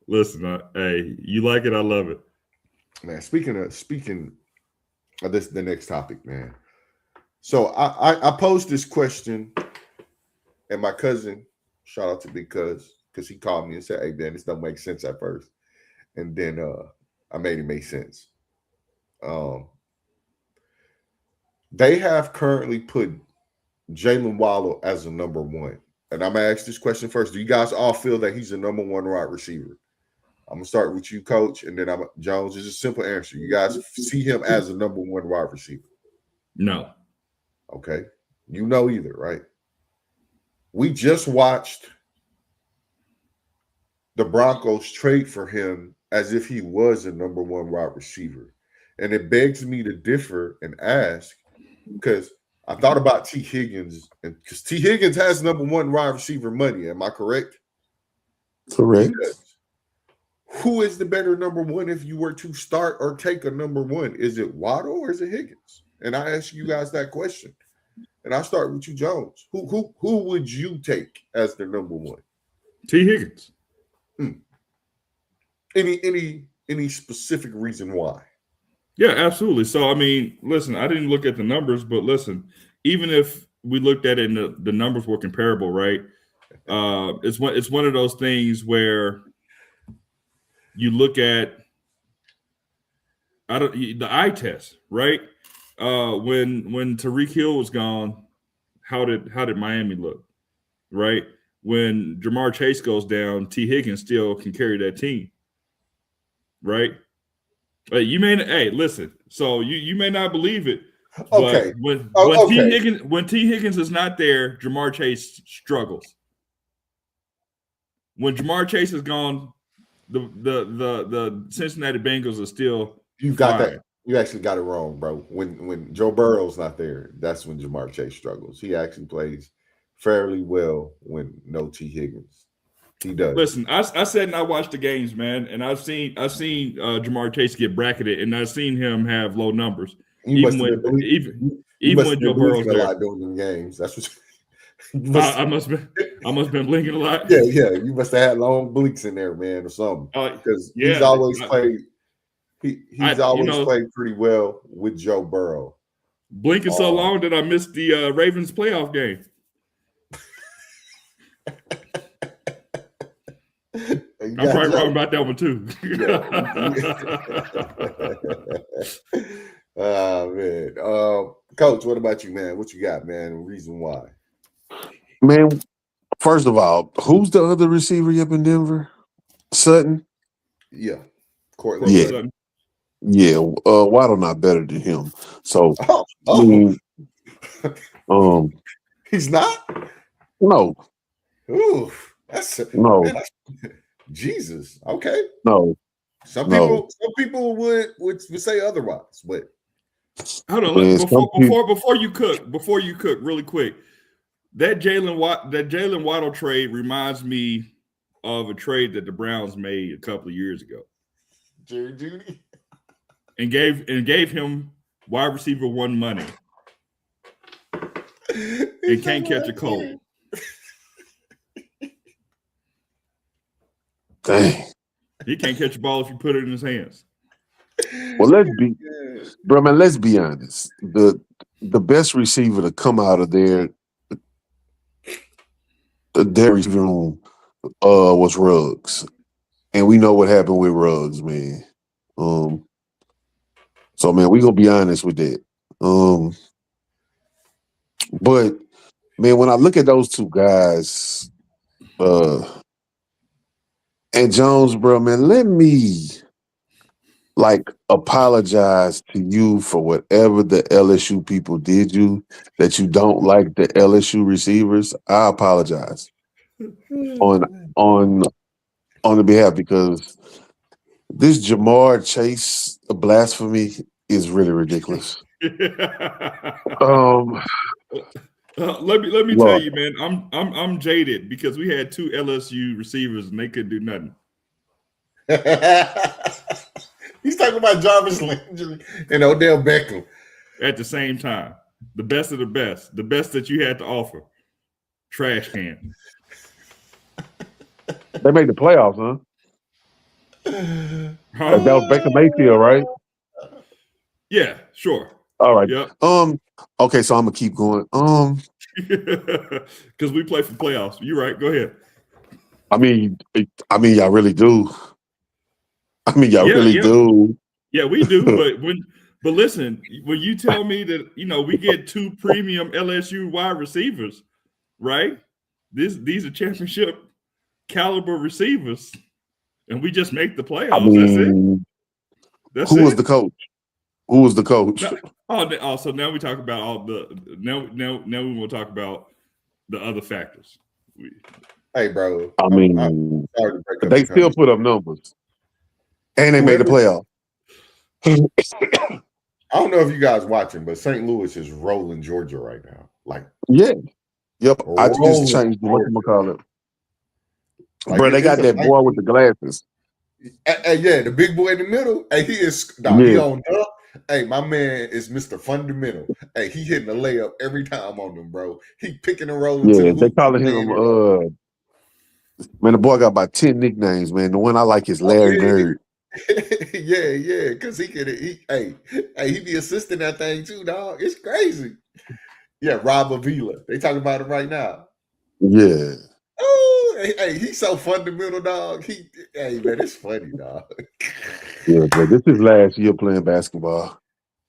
Listen, hey, you like it? I love it, man. Speaking of this, the next topic, man. So I posed this question, and my cousin, shout out to Big Cuz, because he called me and said, "Hey, man, this don't make sense at first," and then I made it make sense. They have currently put Jalen Waddle as a number 1. And I'm going to ask this question first. Do you guys all feel that he's a number 1 wide receiver? I'm going to start with you, Coach, and then Jones. It's a simple answer. You guys see him as a number 1 wide receiver? No. Okay. You know either, right? We just watched the Broncos trade for him as if he was a number 1 wide receiver. And it begs me to differ and ask, because I thought about T. Higgins, and because T. Higgins has number 1 wide receiver money. Am I correct? Correct. Who is the better number 1 if you were to start or take a number 1? Is it Waddle or is it Higgins? And I ask you guys that question. And I start with you, Jones. Who would you take as the number 1? T. Higgins. Any specific reason why? Yeah, absolutely. So, I mean, listen, I didn't look at the numbers, but listen, even if we looked at it and the numbers were comparable, right? It's one of those things where you look at the eye test, right? When Tariq Hill was gone, how did Miami look, right? When Jamar Chase goes down, T. Higgins still can carry that team, right? Hey, listen. So you may not believe it, but Okay. Okay. when T. Higgins is not there, Jamar Chase struggles. When Jamar Chase is gone, the Cincinnati Bengals are still You got fine. that. You actually got it wrong, bro. When Joe Burrow's not there, that's when Jamar Chase struggles. He actually plays fairly well when no T. Higgins. He does. Listen, I sat and I watched the games, man, and I've seen Jamar Chase get bracketed, and I've seen him have low numbers, You must have been even when Joe Burrow's blinking a there. lot during them games. That's what I must have been blinking a lot. Yeah. You must have had long blinks in there, man, or something. Because he's always played. He's always played pretty well with Joe Burrow. Blinking so long that I missed the Ravens playoff game. I'm probably wrong about that one too. Man. Coach, what about you, man? What you got, man? Reason why? Man, first of all, who's the other receiver up in Denver? Sutton? Yeah. Courtland Sutton. Yeah. Waddle not better than him. So he's not? No. Ooh, no. Man, Jesus. Okay. No. Some people would say otherwise, but hold on. Before you cook, really quick. That Jalen Waddle trade reminds me of a trade that the Browns made a couple of years ago. Jerry Jeudy? And gave him wide receiver 1 money. And can't catch a cold. Dang. He can't catch a ball if you put it in his hands. Well, let's be honest. The best receiver to come out of their receiver room was Ruggs. And we know what happened with Ruggs, man. So man, we gonna be honest with that. But man, when I look at those two guys, and Jones, bro, man, let me apologize to you for whatever the LSU people did you that you don't like the LSU receivers. I apologize on the behalf, because this Jamar Chase blasphemy is really ridiculous. Let me tell you, man, I'm jaded because we had 2 LSU receivers and they couldn't do nothing. He's talking about Jarvis Landry and Odell Beckham at the same time. The best of the best that you had to offer. Trash can. They made the playoffs, huh? That was Baker Mayfield, right? Yeah, sure. All right. Yep. Okay, so I'm gonna keep going. Because we play for playoffs. You're right. Go ahead. I mean, y'all really do. Really do. Yeah, we do. But listen, when you tell me that we get 2 premium LSU wide receivers, right? These are championship caliber receivers, and we just make the playoffs. That's it. Who was the coach? Who was the coach? So now we talk about all the now we will talk about the other factors. Hey, bro. I'm sorry to break up. They still put up numbers, and they made the playoff. I don't know if you guys watching, but St. Louis is rolling Georgia right now. Yep. I just changed the whatchamacallit. Bro, they got that boy with the glasses. Yeah, the big boy in the middle. Hey, he is. He on up. Hey, my man is Mr. Fundamental. Hey, he hitting a layup every time on them, bro. He picking and rolling. Yeah, they calling him. Man, the boy got about 10 nicknames. Man, the one I like is Larry Bird. Yeah, because he be assisting that thing too, dog. It's crazy. Yeah, Rob Avila. They talking about it right now. Yeah. Oh, Hey, he's so fundamental, dog. Hey, man, it's funny, dog. Yeah, but this is last year playing basketball.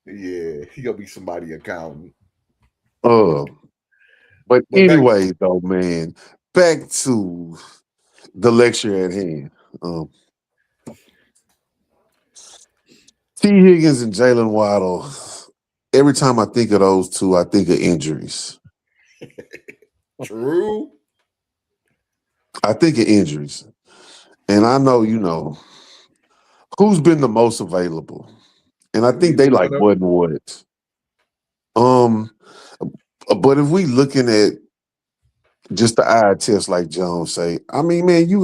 Yeah, he gonna be somebody accountant. Uh, but But back, anyway, though, man, back to the lecture at hand. Um, T. Higgins and Jalen Waddle. Every time I think of those two, I think of injuries. true. I think of injuries. And I know, who's been the most available. And I think Neither they like one of them. wasn't what. Um, but if we looking at just the eye test, like Jones say, I mean, man, you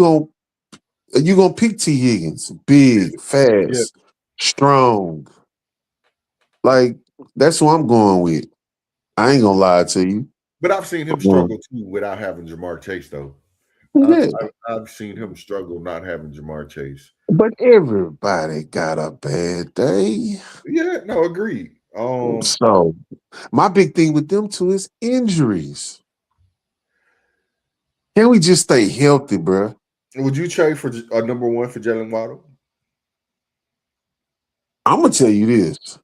gonna pick T. Higgins, big, Yeah, fast, strong. Like that's who I'm going with. I ain't gonna lie to you. but I've seen him Um, struggle too without having Jamar Chase, though. I've yeah, I've, I've seen him struggle not having Jamar Chase. but everybody got a bad day. Yeah, no, agreed. So my big thing with them two is injuries. Can we just stay healthy, bruh? Would you trade for a number one for Jalen Waddle? I'm gonna tell you this.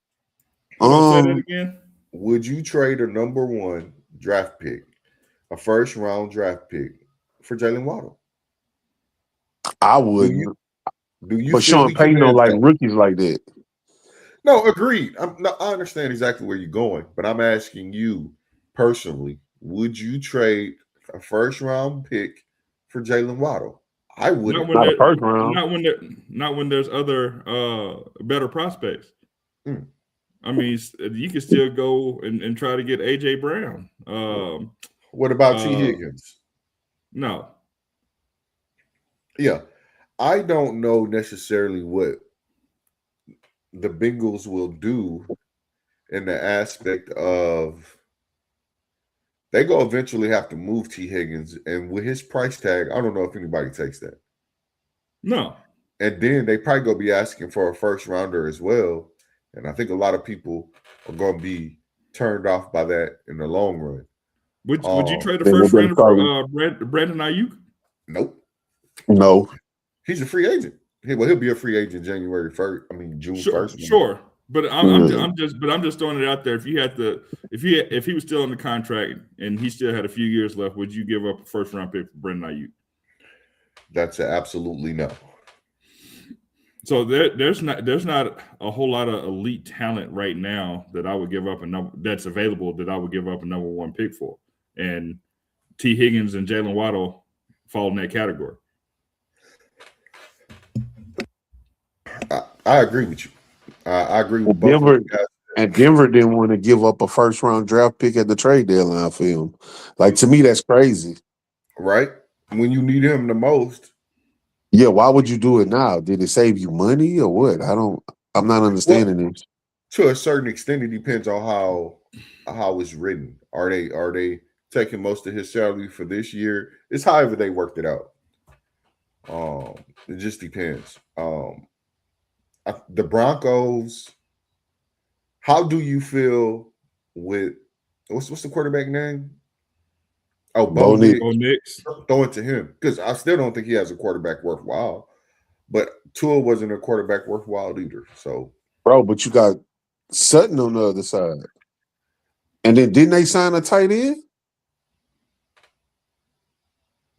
Hold on, say that Um, again. Would you trade a number one draft pick, a first round draft pick, for Jalen Waddle? I Do you wouldn't. do you But feel Sean he can Payton don't manage like that? rookies like that. No, agreed. No, I understand exactly where you're going, but I'm asking you personally: would you trade a first round pick for Jalen Waddle? I Not wouldn't. when Not a there, first round. not when there's other better prospects. Mm. I mean, you can still go and try to get AJ Brown. What about T. Uh, Higgins? no, Yeah, I don't know necessarily what the Bengals will do in the aspect of they go eventually have to move T. Higgins, and with his price tag, I don't know if anybody takes that. no. And then they probably gonna be asking for a first rounder as well. And I think a lot of people are gonna be turned off by that in the long run. Would you trade a Then first let them rounder for start. Brandon Ayuk? Nope. No. He's a free agent. He'll be a free agent January 1st. I mean June Sure, 1st. sure. But Yeah. I'm just throwing it out there. If you had to, if he was still in the contract and he still had a few years left, would you give up a first round pick for Brandon Ayuk? That's absolutely no. So there's not a whole lot of elite talent right now that I would give up that's available that I would give up a number one pick for. And T. Higgins and Jalen Waddle fall in that category. I agree with you. I agree with And both of Denver you guys. and Denver didn't want to give up a first round draft pick at the trade deadline for him. Like to me, that's crazy. Right? When you need him the most. Yeah, why would you do it now? Did it save you money or what? I'm not Well, understanding this. to a certain extent, it depends on how it's written. Are they taking most of his salary for this year? It's however they worked it out. It just depends. The Broncos. How do you feel with what's the quarterback name? Oh, Bo Bo Nix, Nix. Bo Nix. Throw it to him because I still don't think he has a quarterback worthwhile. But Tua wasn't a quarterback worthwhile either. So bro, but you got Sutton on the other side. And then didn't they sign a tight end?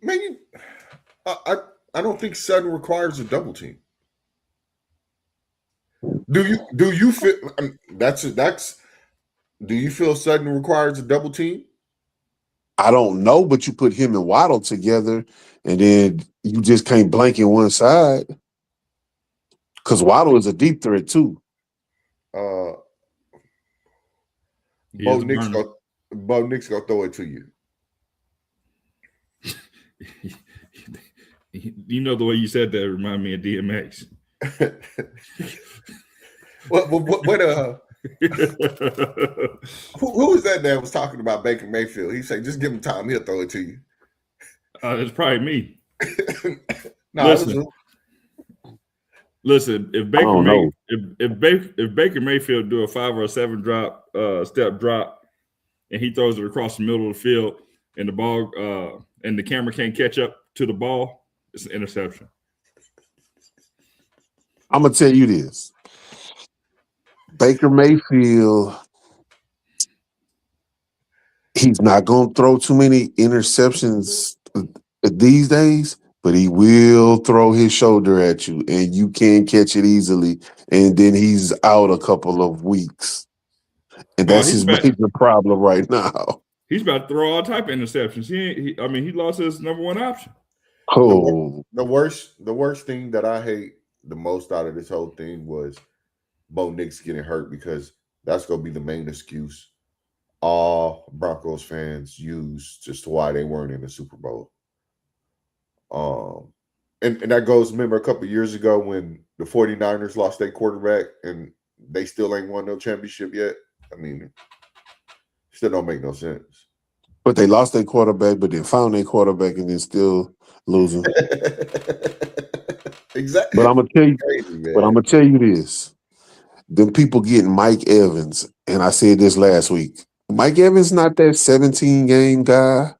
man, I don't think Sutton requires a double team. Do you feel that's do you feel Sutton requires a double team? I don't know, but you put him and Waddle together, and then you just can't blank in one side. Because Waddle is a deep threat too. Uh He is Bo a Nix burner. go Bo Nix gonna throw it to you. You know the way you said that remind me of DMX. what who was that was talking about Baker Mayfield? He said, just give him time, he'll throw it to you. It's probably me. No, it was Listen. If I don't know. if Baker Mayfield do a 5 or a 7 step drop, and he throws it across the middle of the field, and the ball and the camera can't catch up to the ball, it's an interception. I'm gonna tell you this: Baker Mayfield, he's not gonna throw too many interceptions these days, but he will throw his shoulder at you, and you can't catch it easily, and then he's out a couple of weeks, and Oh, that's his major problem right now. He's about to throw all type of interceptions. He lost his number one option. Oh, The worst thing that I hate the most out of this whole thing was Bo Nix getting hurt, because that's gonna be the main excuse all Broncos fans use just to why they weren't in the Super Bowl. And that goes, remember a couple of years ago when the 49ers lost their quarterback and they still ain't won no championship yet? I mean, still don't make no sense. but they lost their quarterback, but then found their quarterback and then still losing. Exactly. But I'm gonna tell you, Crazy, this: them people getting Mike Evans, and I said this last week. Mike Evans not that 17 game guy,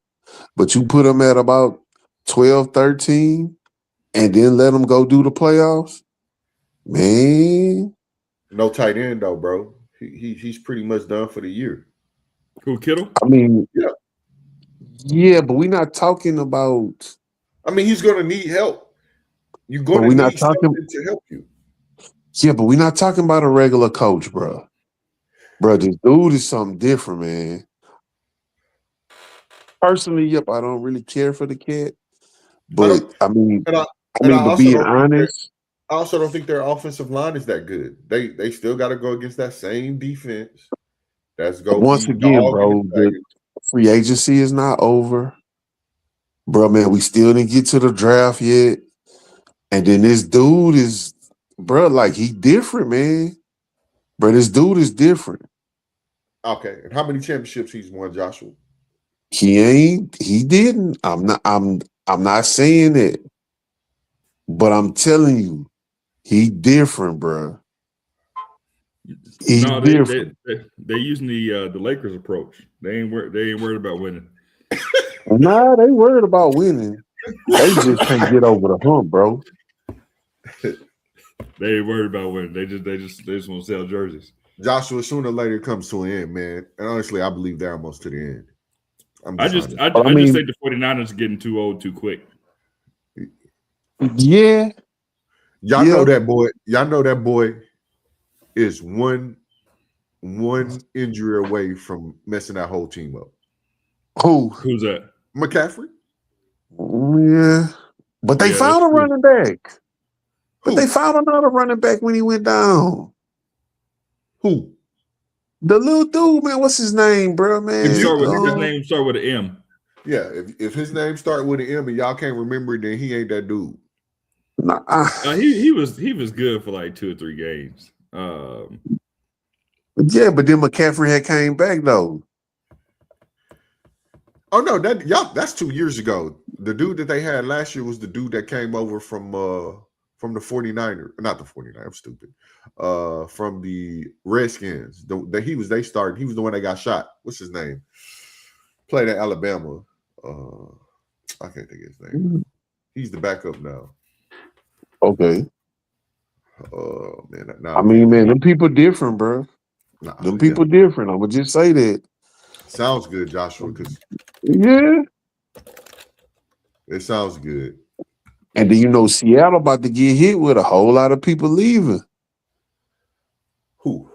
but you put him at about 12, 13, and then let him go do the playoffs. Man, no tight end though, bro. He's pretty much done for the year. Who, Kittle? I mean, Yeah. Yeah, but we're not talking about. I mean, he's gonna need help. You're gonna we're not need talking. something to help you. Yeah, but we're not talking about a regular coach, bro. Bro, this dude is something different, man. Personally, yep, I don't really care for the cat, but I mean, And I but also being don't think honest, I also don't think their offensive line is that good. They still got to go against that same defense. That's gonna once be again, dog bro, the free agency is not over, bro. Man, we still didn't get to the draft yet, and then this dude is, bro, like he different, man. Bro, this dude is different. Okay, and how many championships he's won, Joshua? He didn't. I'm not saying it. But I'm telling you, he different, bro. He different. They're using the Lakers approach. They ain't worried about winning. Nah, they worried about winning. They just can't get over the hump, bro. They ain't worried about winning. They just want to sell jerseys. Joshua, sooner or later it comes to an end, man. And honestly, I believe they're almost to the end. I just think the 49ers are getting too old too quick. Yeah. Y'all know that boy. Y'all know that boy is one injury away from messing that whole team up. Who's that? McCaffrey. Yeah. But they found a running back. But they found another running back when he went down. Who? The little dude, man. What's his name, bro, man? His name start with an M. Yeah, if his name start with an M and y'all can't remember it, then he ain't that dude. Nah. He was good for like 2 or 3 games. Yeah, but then McCaffrey had came back though. Oh no, that's 2 years ago. The dude that they had last year was the dude that came over from the 49ers. Not the 49ers, I'm stupid. From the Redskins. He was the one that got shot. What's his name? Played at Alabama. I can't think of his name. He's the backup now. Okay. Oh man. I mean, man, them people different, bro. Them people different. I'm gonna just say that. Sounds good, Joshua. Because yeah, it sounds good. And then Seattle about to get hit with a whole lot of people leaving. Who?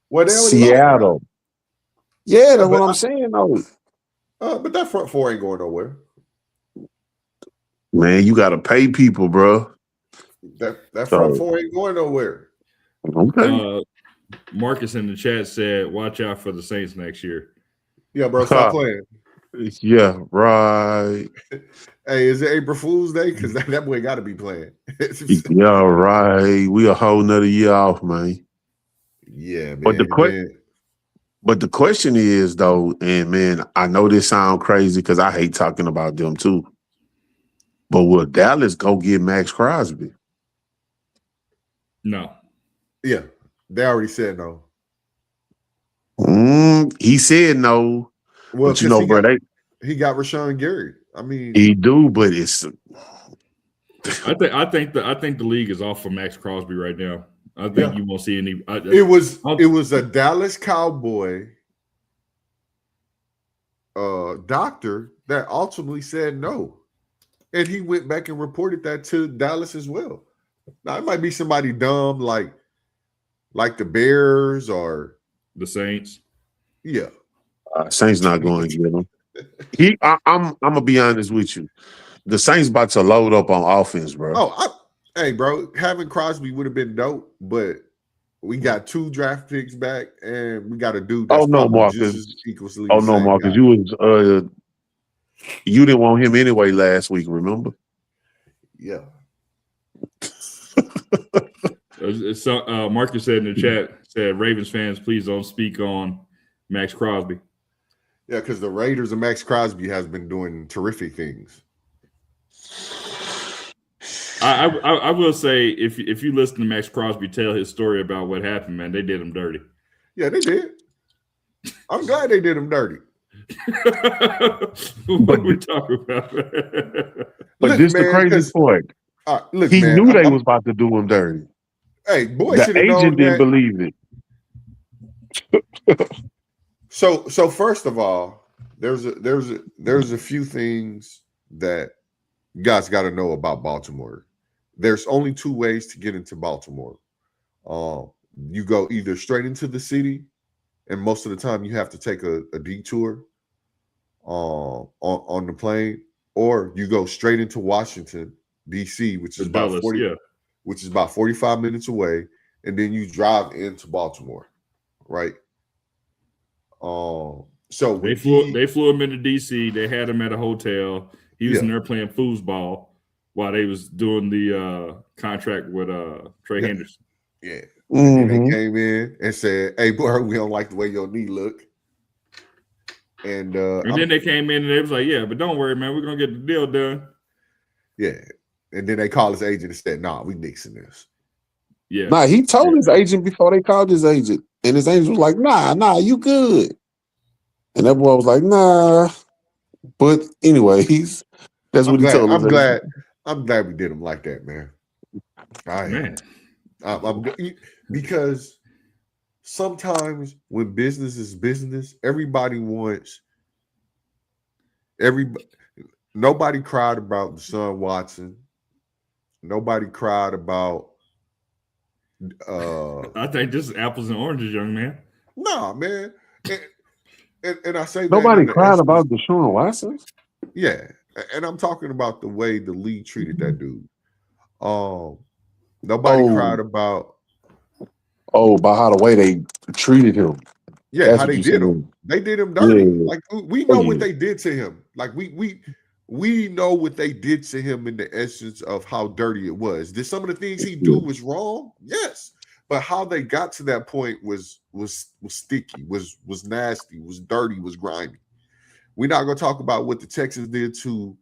Well, Seattle. Yeah, that's what I'm saying, though. But that front four ain't going nowhere. Man, you gotta pay people, bro. That front four ain't going nowhere. Okay. Marcus in the chat said, "Watch out for the Saints next year." Yeah, bro, stop playing. Yeah, right. Hey, is it April Fool's Day? Because that boy got to be playing. Yeah, right. We a whole nother year off, man. Yeah, man. But the question is, though, and man, I know this sound crazy because I hate talking about them too. But will Dallas go get Max Crosby? No. Yeah, they already said no. He said no. Well, but bro, He got Rashawn Gary. I mean, He do, but it's I think the league is off for Max Crosby right now. I think you won't see any. it was a Dallas Cowboy doctor that ultimately said no, and he went back and reported that to Dallas as well. Now it might be somebody dumb like the Bears or the Saints. Yeah, Saints not going to get him. I'm gonna be honest with you. The Saints about to load up on offense, bro. Hey, bro, having Crosby would have been dope, but we got 2 draft picks back, and we got a dude that's Marcus. just as equally. Marcus, guy. you was you didn't want him anyway last week. Remember? Yeah. So Marcus said in the chat, said Ravens fans, please don't speak on Max Crosby. Yeah, because the Raiders and Max Crosby has been doing terrific things. I will say, if you listen to Max Crosby tell his story about what happened, man, they did him dirty. Yeah, they did. I'm glad they did him dirty. What are we talking about? But this the crazy point. Look, he man, knew they was about to do him dirty. Hey, boy, the agent didn't believe it. So first of all, there's a few things that you guys got to know about Baltimore. There's only 2 ways to get into Baltimore. You go either straight into the city, and most of the time you have to take a detour on the plane, or you go straight into Washington, D.C., which is about 45 minutes away, and then you drive into Baltimore, right? So they flew him into D.C. They had him at a hotel. He was in there playing foosball while they was doing the contract with Trey Henderson. Yeah. And then they came in and said, "Hey, boy, we don't like the way your knee look." And then they came in and they was like, "Yeah, but don't worry, man, we're gonna get the deal done." Yeah. And then they called his agent and said, "Nah, we nixing this." Yeah. Nah, he told his agent before they called his agent, and his agent was like, "Nah, you good." And that boy was like, "Nah." But anyway, that's what he told us. I'm glad we did him like that, man. Because sometimes when business is business, everybody wants nobody cried about Deshaun Watson. Nobody cried about I think this is apples and oranges, young man. Nah, man. And I say nobody cried about Deshaun Watson. Yeah, and I'm talking about the way the league treated that dude. Nobody cried about. By how the way they treated him. Yeah, that's how they did him. They did him dirty. Yeah. Like we know what they did to him. Like we know what they did to him in the essence of how dirty it was. Did some of the things he do was wrong? Yes. But how they got to that point was sticky, was nasty, was dirty, was grimy. We're not gonna talk about what the Texans did to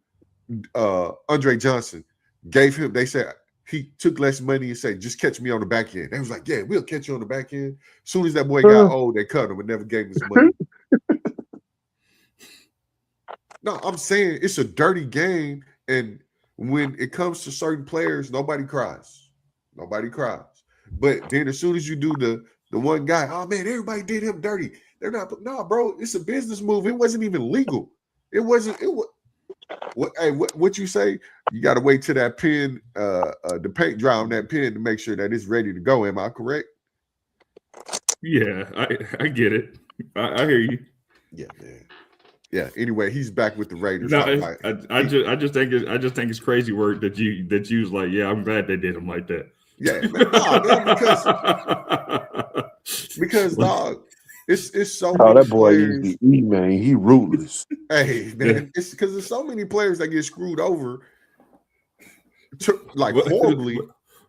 Andre Johnson. They said he took less money and said, "Just catch me on the back end." They was like, "Yeah, we'll catch you on the back end." As soon as that boy got old, they cut him and never gave him his money. No, I'm saying it's a dirty game, and when it comes to certain players, nobody cries. Nobody cries. But then as soon as you do the one guy, oh man, everybody did him dirty. They're not. No, bro, it's a business move. It wasn't even legal. It wasn't. It was. What you say? You got to wait till that pen, the paint dry on that pen to make sure that it's ready to go. Am I correct? Yeah, I get it. I hear you. Yeah, man. Yeah. Anyway, he's back with the Raiders. No, I just think it's crazy work that you was like, yeah, I'm glad they did him like that. Yeah, man, because dog, it's so many that boy players. Used to eat, man. He ruthless. Hey, man, it's because there's so many players that get screwed over, horribly.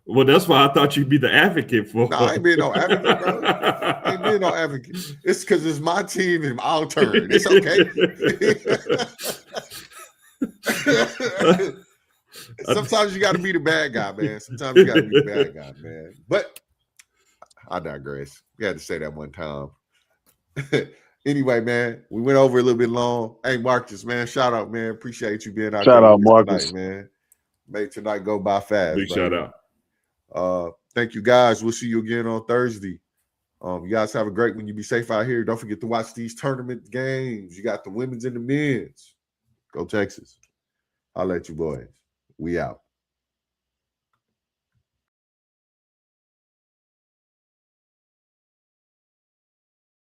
Well, that's why I thought you'd be the advocate for. No, I ain't being no advocate, bro. I ain't being no advocate. It's because it's my team and I'll turn. It's okay. Sometimes you got to be the bad guy, man. Sometimes you got to be the bad guy, man. But I digress. We had to say that one time. Anyway, man, we went over a little bit long. Hey, Marcus, man, shout out, man. Appreciate you being out Shout there out, with us Marcus. tonight, man. Made tonight go by fast. Big shout baby. out. Thank you, guys. We'll see you again on Thursday. You guys have a great one. You be safe out here. Don't forget to watch these tournament games. You got the women's and the men's. Go Texas. I'll let you boys. We out.